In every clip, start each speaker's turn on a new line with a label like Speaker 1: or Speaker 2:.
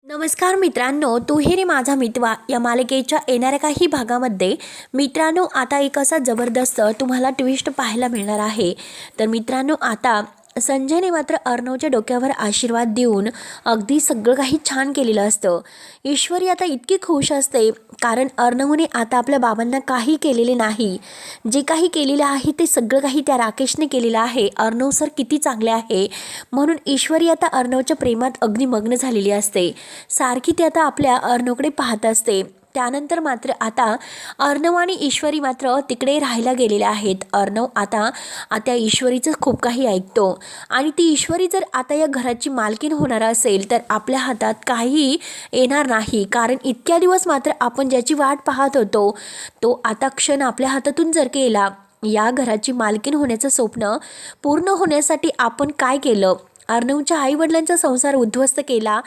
Speaker 1: नमस्कार मित्रांनो, तू हे रे माझा मितवा या मालिकेच्या येणाऱ्या काही भागामध्ये मित्रांनो आता एक असा जबरदस्त तुम्हाला ट्विस्ट पाहायला मिळणार आहे। तर मित्रांनो आता संजयने मात्र अर्णवच्या डोक्यावर आशीर्वाद देऊन अगदी सगळं काही छान केलेलं असतं। ईश्वरी आता इतकी खुश असते कारण अर्णवने आता आपल्या बाबांना काही केलेले नाही, जे काही केलेले आहे ते सगळं काही त्या राकेशने केलेलं आहे। अर्णव सर किती चांगले आहे म्हणून ईश्वरी आता अर्णवच्या प्रेमात अगदी मग्न झालेली असते। सारखी ती आता आपल्या अर्णवकडे पाहत असते। त्यानंतर मात्र आता अर्णव आणि ईश्वरी मात्र तिकडे राहायला गेलेले आहेत। अर्णव आता ईश्वरीचं खूप काही ऐकतो आणि ती ईश्वरी जर आता या घराची मालकीण होणार असेल तर आपल्या हातात काही येणार नाही, कारण इतक्या दिवस मात्र आपण ज्याची वाट पाहत होतो तो आता क्षण आपल्या हातातून जर गेला, या घराची मालकीण होण्याचं स्वप्न पूर्ण होण्यासाठी आपण काय केलं, अर्णवच्या आईवडिलांचा संसार उद्ध्वस्त केला,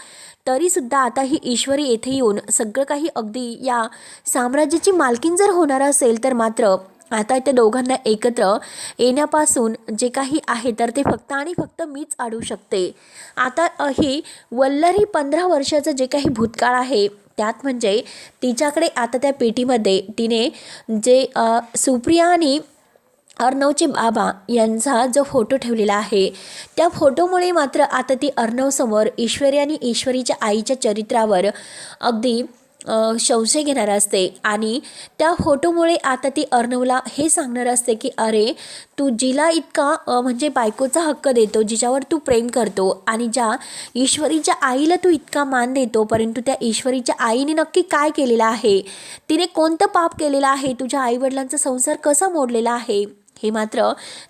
Speaker 1: तरीसुद्धा आता ही ईश्वरी येथे येऊन सगळं काही अगदी या साम्राज्याची मालकीण जर होणार असेल तर मात्र आता त्या दोघांना एकत्र येण्यापासून जे काही आहे तर ते फक्त आणि फक्त मीच अडवू शकते। आता ही वल्लरी 15 वर्षाचं जे काही भूतकाळ आहे त्यात म्हणजे तिच्याकडे आता त्या पेटीमध्ये तिने जे सुप्रिया आणि अर्णवचे बाबा यांचा जो फोटो ठेवलेला आहे त्या फोटोमुळे मात्र आता ती अर्णवसमोर ईश्वरी आणि ईश्वरीच्या आईच्या चरित्रावर अगदी संशय घेणार असते आणि त्या फोटोमुळे आता ती अर्णवला हे सांगणार असते की अरे तू जिला इतका म्हणजे बायकोचा हक्क देतो, जिच्यावर तू प्रेम करतो आणि ज्या ईश्वरीच्या आईला तू इतका मान देतो, परंतु त्या ईश्वरीच्या आईने नक्की काय केलेलं आहे, तिने कोणतं पाप केलेलं आहे, तुझ्या आईवडिलांचा संसार कसा मोडलेला आहे हे मात्र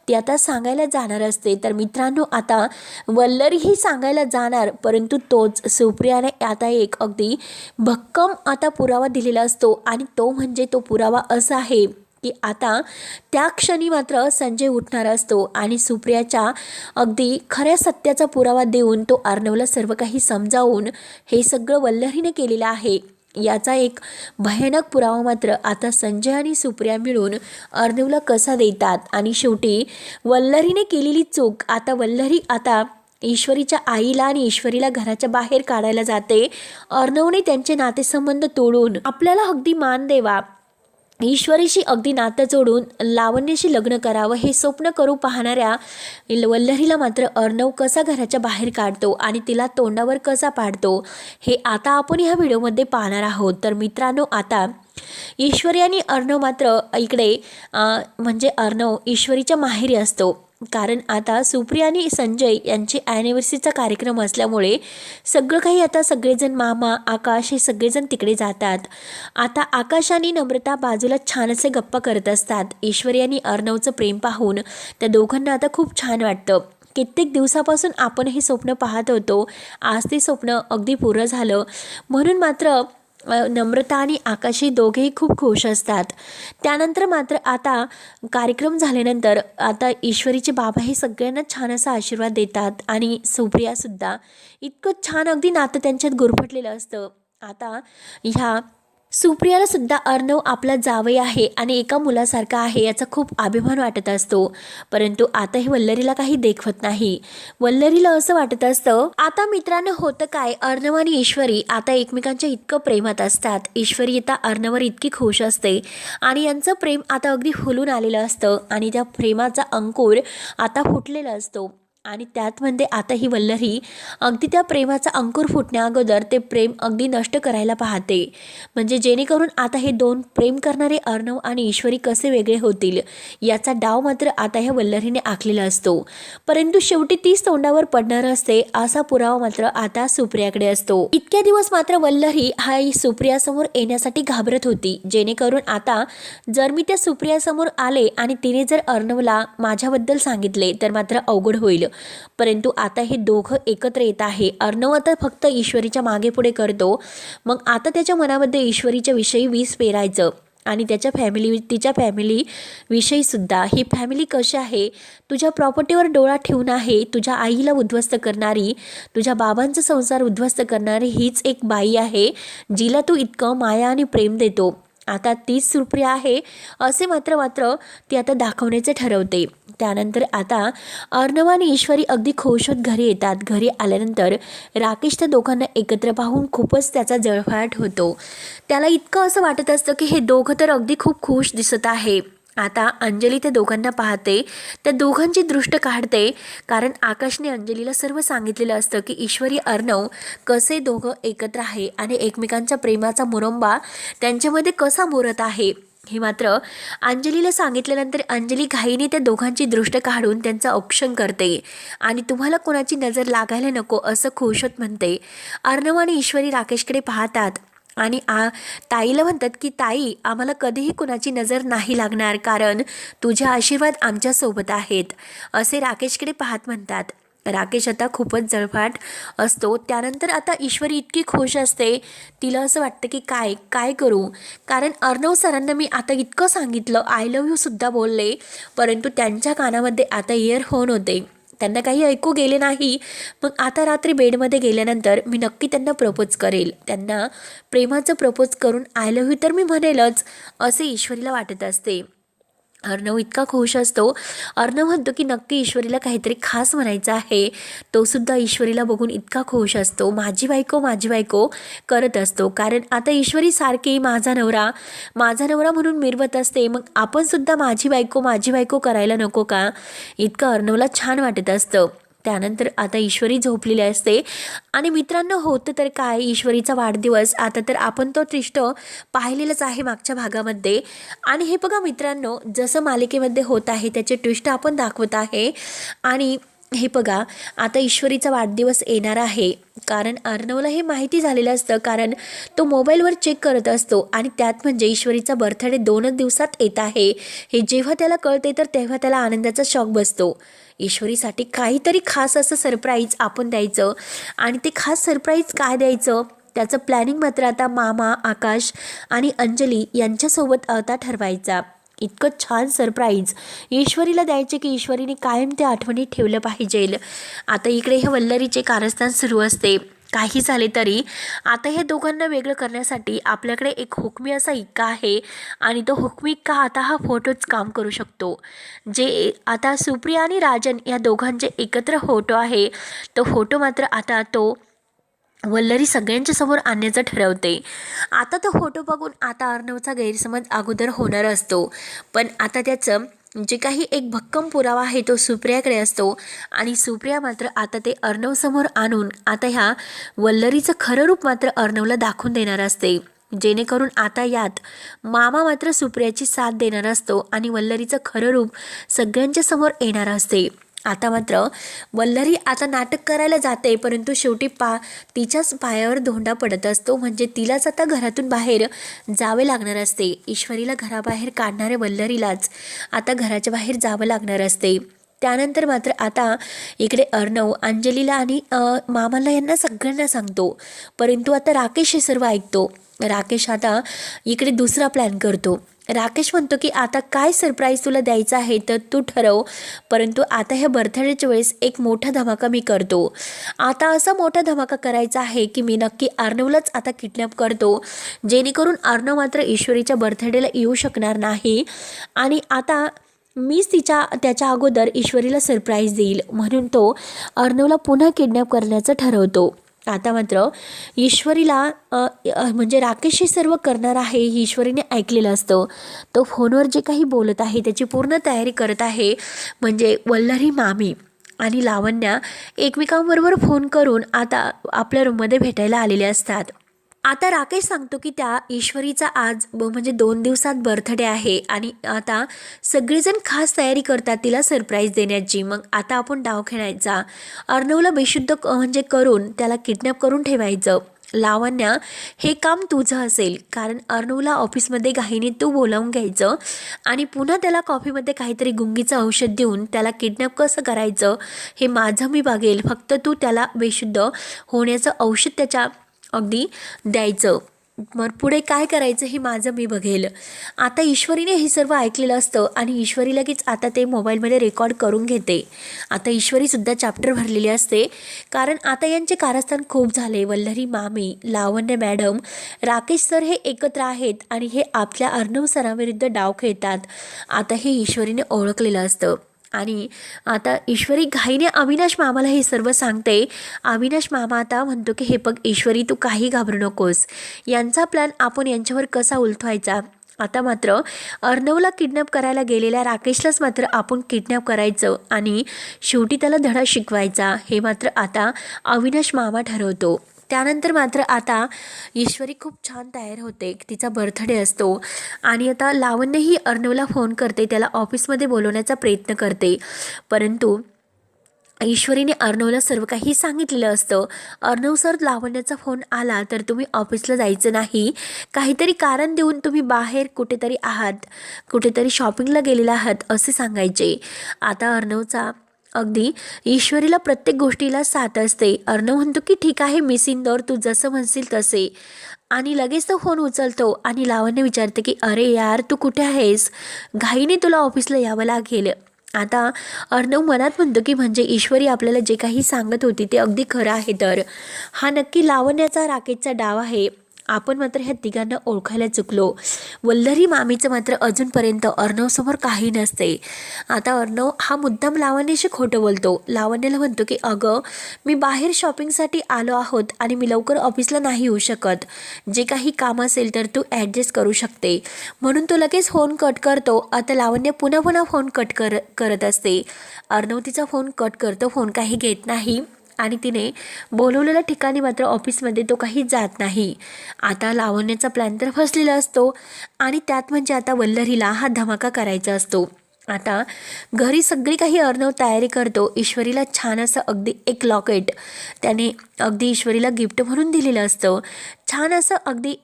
Speaker 1: ती आता सांगायला जाणार असते। तर मित्रांनो आता वल्लरीही सांगायला जाणार, परंतु तोच सुप्रियाने आता एक अगदी भक्कम आता पुरावा दिलेला असतो आणि तो म्हणजे तो पुरावा असा आहे की आता त्या क्षणी मात्र संजय उठणार असतो आणि सुप्रियाच्या अगदी खऱ्या सत्याचा पुरावा देऊन तो अर्णवला सर्व काही समजावून हे सगळं वल्लरीने केलेलं आहे याचा एक भयानक पुरावा मात्र आता संजय आणि सुप्रिया मिळून अर्णवला कसा देतात आणि शेवटी वल्लरीने केलेली चूक आता वल्लरी आता ईश्वरीच्या आईला आणि ईश्वरीला घराच्या बाहेर काढायला जाते। अर्णवने त्यांचे नातेसंबंध तोडून आपल्याला अगदी मान देवा, ईश्वरीशी अगदी नातं जोडून लावण्याशी लग्न करावं हे स्वप्न करू पाहणाऱ्या वल्लरीला मात्र अर्णव कसा घराच्या बाहेर काढतो आणि तिला तोंडावर कसा पाडतो हे आता आपण ह्या व्हिडिओमध्ये पाहणार आहोत। तर मित्रांनो आता ईश्वरी आणि अर्णव मात्र इकडे म्हणजे अर्णव ईश्वरीच्या माहेरी असतो, कारण आता सुप्रिया आणि संजय यांची ॲनिव्हर्सरीचा कार्यक्रम असल्यामुळे सगळं काही आता सगळेजण मामा आकाश हे सगळेजण तिकडे जातात। आता आकाश आणि नम्रता बाजूला छान असे गप्पा करत असतात। ईश्वरी आणि अर्णवचं प्रेम पाहून त्या दोघांना आता खूप छान वाटतं। कित्येक दिवसापासून आपण हे स्वप्न पाहत होतो, आज ते स्वप्न अगदी पूर्ण झालं म्हणून मात्र नम्रता आणि आकाश हे दोघेही खूप खुश असतात। त्यानंतर मात्र आता कार्यक्रम झाल्यानंतर आता ईश्वरीचे बाबा हे सगळ्यांना छान असा आशीर्वाद देतात आणि सुप्रियासुद्धा इतकं छान अगदी नातं त्यांच्यात गुरफटलेलं असतं। आता ह्या सुप्रियाला सुद्धा अर्णव आपला जावई आहे आणि एका मुलासारखा आहे याचा खूप अभिमान वाटत असतो, परंतु आता हे वल्लरीला काही देखवत नाही। वल्लरीला असं वाटत असतं आता मित्रांनो होतं काय, अर्णव आणि ईश्वरी आता एकमेकांच्या इतकं प्रेमात असतात। ईश्वरी आता अर्णववर इतकी खुश असते आणि यांचं प्रेम आता अगदी फुलून आलेलं असतं आणि त्या प्रेमाचा अंकुर आता फुटलेला असतो आणि त्यात म्हणजे आता ही वल्लरी अगदी त्या प्रेमाचा अंकुर फुटण्या अगोदर ते प्रेम अगदी नष्ट करायला पाहते, म्हणजे जेणेकरून आता हे दोन प्रेम करणारे अर्णव आणि ईश्वरी कसे वेगळे होतील याचा डाव मात्र आता ह्या वल्लरीने आखलेला असतो, परंतु शेवटी तीच तोंडावर पडणार असते असा पुरावा मात्र आता सुप्रियाकडे असतो। इतक्या दिवस मात्र वल्लरी हा सुप्रियासमोर येण्यासाठी घाबरत होती, जेणेकरून आता जर मी त्या सुप्रियासमोर आले आणि तिने जर अर्णवला माझ्याबद्दल सांगितले तर मात्र अवघड होईल, परंतु आता हे दोघं एकत्र येत आहे। अर्णव आता फक्त ईश्वरीच्या मागे पुढे करतो, मग आता त्याच्या मनामध्ये ईश्वरीच्या विषयी विष पेरायचं आणि तिच्या फॅमिली विषयी सुद्धा, ही फॅमिली कशी आहे, तुझ्या प्रॉपर्टीवर डोळा ठेवून आहे, तुझ्या आईला उद्ध्वस्त करणारी, तुझ्या बाबांचा संसार उद्ध्वस्त करणारी हीच एक बाई आहे जिला तू इतकं माया आणि प्रेम देतो आता तीच सुप्रिया आहे असे मात्र मात्र ती आता दाखवण्याचे ठरवते. त्यानंतर आता अर्णव आणि ईश्वरी अगदी खुश होत घरी येतात. घरी आल्यानंतर राकेश त्या दोघांना एकत्र पाहून खूपच त्याचा जळफळाट होतो. त्याला इतकं असं वाटत असतं की हे दोघं तर अगदी खूप खुश दिसत आहे. आता अंजली त्या दोघांना पाहते, त्या दोघांची दृष्ट काढते, कारण आकाशने अंजलीला सर्व सांगितलेलं असतं की ईश्वरी अर्णव कसे दोघं एकत्र आहे आणि एकमेकांच्या प्रेमाचा मुरंबा त्यांच्यामध्ये कसा मुरत आहे हे मात्र अंजलीला सांगितल्यानंतर अंजली घाईने त्या दोघांची दृष्ट काढून त्यांचं औक्षण करते आणि तुम्हाला कोणाची नजर लागायला नको असं खुश होत म्हणते. अर्णव आणि ईश्वरी राकेशकडे पाहतात आणि ताईला म्हणतात की ताई, आम्हाला कधीही कुणाची नजर नाही लागणार, कारण तुझे आशीर्वाद आमच्यासोबत आहेत असे राकेशकडे पाहत म्हणतात. राकेश आता खूपच जळफाट असतो. त्यानंतर आता ईश्वरी इतकी खुश असते, तिला असं वाटतं की काय काय करू, कारण अर्णव सरांना मी आता इतकं सांगितलं, आय लव्ह यू सुद्धा बोलले, परंतु त्यांच्या कानामध्ये आता इयरफोन होते, त्यांना काही ऐकू गेले नाही. मग आता रात्री बेडमध्ये गेल्यानंतर मी नक्की त्यांना प्रपोज करेल, त्यांना प्रेमाचं प्रपोज करून आय लव्ह यू तर मी म्हणेलच असे ईश्वरीला वाटत असते. अर्णव इतका खुश असतो. अर्णव म्हणतो की नक्की ईश्वरीला काहीतरी खास म्हणायचं आहे. तो सुद्धा ईश्वरीला बघून इतका खुश असतो, माझी बायको करत असतो, कारण आता ईश्वरी सारखी माझा नवरा म्हणून मिरवत असते, मग आपण सुद्धा माझी बायको करायला नको का, इतकं अर्णवला छान वाटत असतं. त्यानंतर आता ईश्वरी झोपलेली असते आणि मित्रांनो होतं तर काय, ईश्वरीचा वाढदिवस आता तर आपण तो ट्विस्ट पाहिलेलंच आहे मागच्या भागामध्ये. आणि हे बघा मित्रांनो, जसं मालिकेमध्ये होत आहे त्याचे ट्विस्ट आपण दाखवत आहे. आणि हे बघा आता ईश्वरीचा वाढदिवस येणार आहे, कारण अर्णवला हे माहिती झालेलं असतं, कारण तो मोबाईलवर चेक करत असतो आणि त्यात म्हणजे ईश्वरीचा बर्थडे 2च दिवसात येत आहे हे जेव्हा त्याला कळते तर तेव्हा त्याला आनंदाचा शॉक बसतो. ईश्वरीसाठी काहीतरी खास असं सरप्राईज आपण द्यायचं आणि ते खास सरप्राईज काय द्यायचं त्याचं प्लॅनिंग मात्र आता मामा, आकाश आणि अंजली यांच्यासोबत आता ठरवायचा. इतकं छान सरप्राईज ईश्वरीला द्यायचे की ईश्वरीने कायम त्या आठवणीत ठेवलं पाहिजे. आता इकडे हे वल्लरीचे कारस्थान सुरू असते. काही झाले तरी आता हे दोघांना वेगळं करण्यासाठी आपल्याकडे एक हुकमी असा इक्का आहे आणि तो हुकमी इक्का आता हा फोटोच काम करू शकतो. जे आता सुप्रिया आणि राजन या दोघांचे एकत्र फोटो आहे, तो फोटो मात्र आता तो वल्लरी सगळ्यांच्या समोर आणण्याचं ठरवते. आता तो फोटो बघून आता अर्णवचा गैरसमज अगोदर होणार असतो, पण आता त्याचं जे काही एक भक्कम पुरावा आहे तो सुप्रियाकडे असतो आणि सुप्रिया मात्र आता ते अर्णवसमोर आणून आता ह्या वल्लरीचं खरं रूप मात्र अर्णवला दाखवून देणार असते, जेणेकरून आता यात मामा मात्र सुप्रियाची साथ देणार असतो आणि वल्लरीचं खरं रूप सगळ्यांच्या समोर येणार असते. आता मात्र वल्लरी आता नाटक करायला जाते, परंतु शेवटी तिच्याच पायावर धोंडा पडत असतो, म्हणजे तिलाच आता घरातून बाहेर जावे लागणार असते. ईश्वरीला घराबाहेर काढणाऱ्या वल्लरीलाच आता घराच्या बाहेर जावं लागणार असते. त्यानंतर मात्र आता इकडे अर्णव अंजलीला आणि मामाला यांना सगळ्यांना सांगतो, परंतु आता राकेश हे सर्व ऐकतो. राकेश आता इकडे दुसरा प्लॅन करतो. राकेश म्हणतो की आता काय सरप्राईज तुला द्यायचं आहे तर तू ठरव, परंतु आता ह्या बर्थडेच्या वेळेस एक मोठा धमाका मी करतो. आता असा मोठा धमाका करायचा आहे की मी नक्की अर्णवलाच आता किडनॅप करतो, जेणेकरून अर्णव मात्र ईश्वरीच्या बर्थडेला येऊ शकणार नाही आणि आता मीच त्याच्या अगोदर ईश्वरीला सरप्राईज देईल, म्हणून तो अर्णवला पुन्हा किडनॅप करण्याचं ठरवतो. आता मात्र ईश्वरीला म्हणजे राकेश हे सर्व करणार आहे ही ईश्वरीने ऐकलेलं असतं. तो फोनवर जे काही बोलत आहे त्याची पूर्ण तयारी करत आहे, म्हणजे वल्लरी मामी आणि लावण्या एकमेकांबरोबर फोन करून आता आपल्या रूममध्ये भेटायला आलेले असतात. आता राकेश सांगतो की त्या ईश्वरीचा आज म्हणजे 2 दिवसात बर्थडे आहे आणि आता सगळेजण खास तयारी करतात तिला सरप्राईज देण्याची. मग आता आपण डाव खेळायचा, अर्णवला बेशुद्ध म्हणजे करून त्याला किडनॅप करून ठेवायचं. लावण्या हे काम तुझं असेल, कारण अर्णवला ऑफिसमध्ये घाईने तू बोलावून घ्यायचं आणि पुन्हा त्याला कॉफीमध्ये काहीतरी गुंगीचं औषध देऊन त्याला किडनॅप कसं करायचं हे माझं मी बघेल, फक्त तू त्याला बेशुद्ध होण्याचं औषध त्याच्या अगदी द्यायचं, मग पुढे काय करायचं हे माझं मी बघेल. आता ईश्वरीने हे सर्व ऐकलेलं असतं आणि ईश्वरी लगेच आता ते मोबाईलमध्ये रेकॉर्ड करून घेते. आता ईश्वरीसुद्धा चॅप्टर भरलेली असते, कारण आता यांचे कारस्थान खूप झाले. वल्लरी मामी, लावण्य मॅडम, राकेश सर हे एकत्र आहेत आणि हे आपल्या अर्णव सरांविरुद्ध डाव खेळतात. आता हे ईश्वरीने ओळखलेलं असतं आणि आता ईश्वरी घाईने अविनाश मामाला हे सर्व सांगते. अविनाश मामा आता म्हणतो की हे बघ ईश्वरी, तू काही घाबरू नकोस, यांचा प्लॅन आपण यांच्यावर कसा उलथवायचा. आता मात्र अर्णवला किडनॅप करायला गेलेल्या राकेशलाच मात्र आपण किडनॅप करायचं आणि शेवटी त्याला धडा शिकवायचा, हे मात्र आता अविनाश मामा ठरवतो. त्यानंतर मात्र आता ईश्वरी खूप छान तयार होते. तिचा बर्थडे असतो आणि आता लावण्य ही अर्णवला फोन करते, त्याला ऑफिसमध्ये बोलवण्याचा प्रयत्न करते. परंतु ईश्वरीने अर्णवला सर्व काही सांगितलेलं असतं. अर्णव सर, लावण्याचा फोन आला तर तुम्ही ऑफिसला जायचं नाही, काहीतरी कारण देऊन तुम्ही बाहेर कुठेतरी आहात, कुठेतरी शॉपिंगला गेलेला आहात असे सांगायचे. आता अर्णवचा अगदी ईश्वरीला प्रत्येक गोष्टीला साथ असते. अर्णव म्हणतो की ठीक आहे मिस इंदौर, तू जसं म्हणशील तसे, आणि लगेच तो फोन उचलतो आणि लावण्य विचारते की अरे यार तू कुठे आहेस, घाईने तुला ऑफिसला यावं लागेल. आता अर्णव मनात म्हणतो की म्हणजे ईश्वरी आपल्याला जे काही सांगत होती ते अगदी खरं आहे, तर हा नक्की लावण्याचा राकेशचा डाव आहे. आपण मात्र ह्या तिघांना ओळखायला चुकलो. वल्लरी मामीचं मात्र अजूनपर्यंत अर्णवसमोर काही नसते. आता अर्णव हा मुद्दाम लावण्याशी खोटं बोलतो. लावण्याला म्हणतो की अगं मी बाहेर शॉपिंगसाठी आलो आहोत आणि मी लवकर ऑफिसला नाही येऊ शकत, जे काही काम असेल तर तू ॲडजस्ट करू शकते, म्हणून तो लगेच फोन कट करतो. आता लावण्य पुन्हा पुन्हा फोन कट करत असते. अर्णव तिचा फोन कट करतो, फोन काही घेत नाही आणि तिने बोलवलेल्या ठिकाणी मात्र ऑफिसमध्ये तो काही जात नाही. आता लावण्याचा प्लॅन तर फसलेला असतो आणि त्यात म्हणजे आता वल्लरीला हा धमाका करायचा असतो. आता घरी सगळी काही अर्णव तयारी करतो. ईश्वरीला छान असं अगदी एक लॉकेट त्याने अगदी ईश्वरीला गिफ्ट म्हणून दिलेलं असतं. छान असं अगदी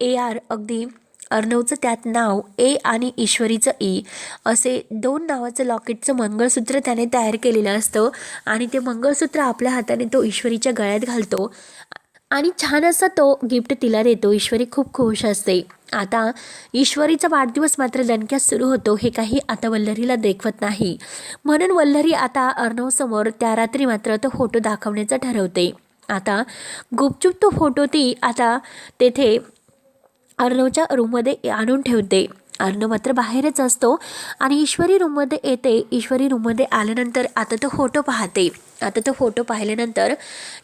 Speaker 1: अगदी अर्णवचं त्यात नाव ए आणि ईश्वरीचं ई असे 2 नावाचं लॉकेटचं मंगळसूत्र त्याने तयार केलेलं असतं आणि ते मंगळसूत्र आपल्या हाताने तो ईश्वरीच्या गळ्यात घालतो आणि छान असा तो गिफ्ट तिला देतो. ईश्वरी खूप खुश असते. आता ईश्वरीचा वाढदिवस मात्र दणक्यात सुरू होतो. हे काही आता वल्लरीला देखवत नाही, म्हणून वल्लरी आता अर्णवसमोर त्या रात्री मात्र तो फोटो दाखवण्याचा ठरवते. आता गुपचूप तो फोटो ती आता तेथे अर्णवच्या रूममध्ये आणून ठेवते. अर्णव मात्र बाहेरच असतो आणि ईश्वरी रूममध्ये येते. ईश्वरी रूममध्ये आल्यानंतर आता तो फोटो पाहते. आता तो फोटो पाहिल्यानंतर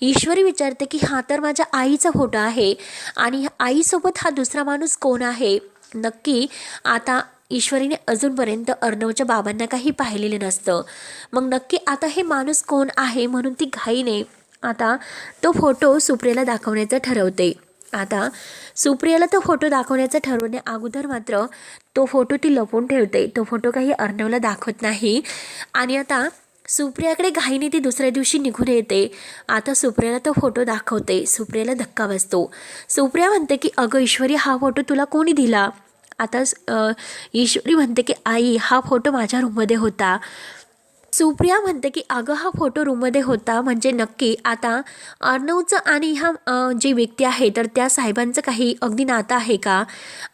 Speaker 1: ईश्वरी विचारते की हा तर माझ्या आईचा फोटो आहे आणि आईसोबत हा दुसरा माणूस कोण आहे नक्की. आता ईश्वरीने अजूनपर्यंत अर्णवच्या बाबांना काही पाहिलेलं नसतं, मग नक्की आता हे माणूस कोण आहे, म्हणून ती घाईने आता तो फोटो सुप्रियाला दाखवण्याचं ठरवते. आता सुप्रियाला तो फोटो दाखवण्याचं ठरवण्या अगोदर मात्र तो फोटो ती लपवून ठेवते. तो फोटो काही अर्णवला दाखवत नाही आणि आता सुप्रियाकडे घाईने ती दुसऱ्या दिवशी निघून येते. आता सुप्रियाला तो फोटो दाखवते. सुप्रियाला धक्का बसतो. सुप्रिया म्हणते की अगं ईश्वरी, हा फोटो तुला कोणी दिला. आता ईश्वरी म्हणते की आई, हा फोटो माझ्या रूममध्ये होता. सुप्रिया म्हणते की अगं हा फोटो रूममध्ये होता म्हणजे नक्की आता अर्णवचं आणि हा जी व्यक्ती आहे तर त्या साहेबांचं काही अगदी नातं आहे का.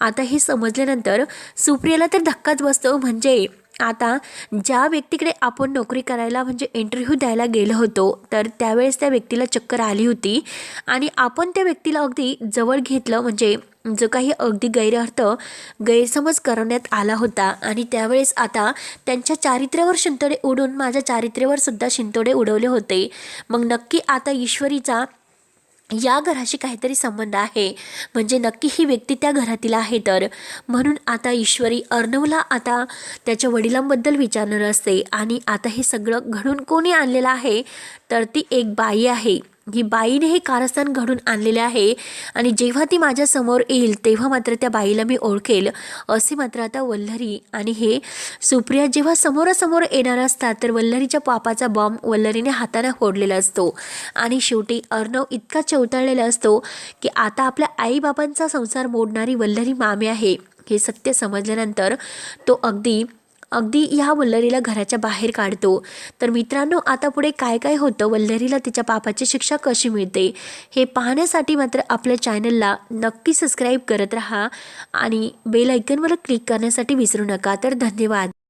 Speaker 1: आता हे समजल्यानंतर सुप्रियाला तर धक्काच बसतो. म्हणजे आता ज्या व्यक्तीकडे आपण नोकरी करायला म्हणजे इंटरव्ह्यू द्यायला गेलो होतो तर त्यावेळेस त्या व्यक्तीला चक्कर आली होती आणि आपण त्या व्यक्तीला अगदी जवळ घेतलं, म्हणजे जो काही अगदी गैरसमज करण्यात आला होता आणि त्यावेळेस आता त्यांच्या चारित्र्यावर शिंतोडे उडून माझ्या चारित्र्यावर सुद्धा शिंतोडे उडवले होते. मग नक्की आता ईश्वरीचा या घराशी काहीतरी संबंध आहे, म्हणजे नक्की ही व्यक्ती त्या घरातील आहे. तर म्हणून आता ईश्वरी अर्णवला आता त्याच्या वडिलांबद्दल विचारणार असते आणि आता हे सगळं घडून कोणी आणलेलं आहे तर ती एक बाई आहे. ही बाईने हे कारस्थान घडून आणलेले आहे आणि जेव्हा ती माझ्यासमोर येईल तेव्हा मात्र त्या बाईला मी ओळखेल, असे मात्र आता वल्लरी आणि हे सुप्रिया जेव्हा समोरासमोर येणार असतात तर वल्लरीच्या पापाचा बॉम्ब वल्लरीने हाताने फोडलेला असतो आणि शेवटी अर्णव इतका चवताळलेला असतो की आता आपल्या आईबाबांचा संसार मोडणारी वल्लरी मामी आहे हे सत्य समजल्यानंतर तो अगदी अगदी ह्या वल्लरीला घराच्या बाहेर काढतो. तर मित्रांनो, आता पुढे काय काय होतं, वल्लरीला तिच्या पापाची शिक्षा कशी मिळते, हे पाहण्यासाठी मात्र आपल्या चॅनलला नक्की सबस्क्राईब करत राहा आणि बेल आयकॉनवर क्लिक करण्यासाठी विसरू नका. तर धन्यवाद.